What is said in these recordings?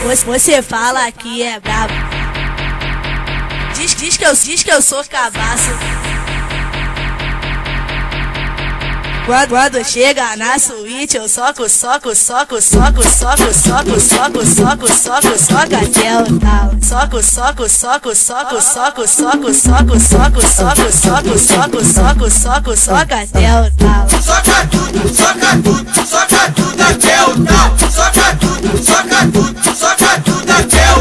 Você fala que é brabo. Diz que eu sou cabaço. Quando chega na suíte eu soco até o tal. Soco até o tal. Soca tudo até o tal. Soca tudo até o tal. Soco até o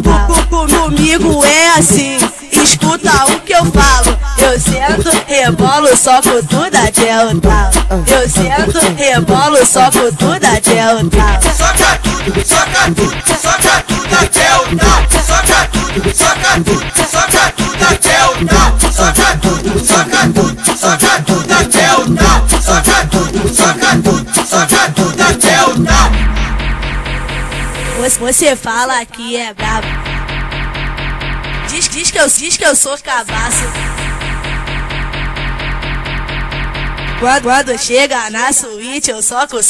tal. Comigo é assim, escuta o que eu falo. Eu sento, rebolo, soco tudo até o tal. Eu sento, rebolo, soco tudo até o tal. Soca tudo até o tal. Soca tudo até o tal. Soca tudo até o tal. Soca tudo até o tal. Você fala que é brabo. Diz que eu sou cabaço. Quando chega na suíte eu soco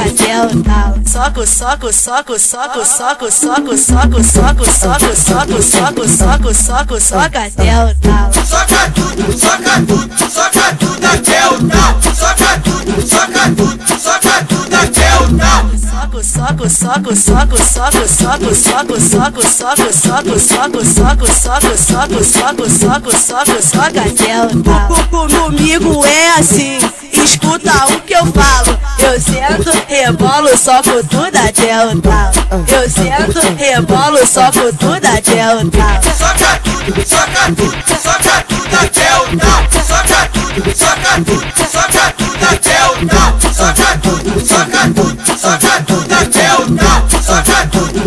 até o tal. Soco até o tal. Soca tudo até o tal. Soca tudo até o tal. Soco até o tal. Comigo é assim, escuta o que eu falo. Eu sento, rebolo, soco tudo até o tal. Eu sento, rebolo, soco tudo até o tal. Soca tudo até o tal. Soca tudo até o tal. Soca tudo até o tal. Soca tudo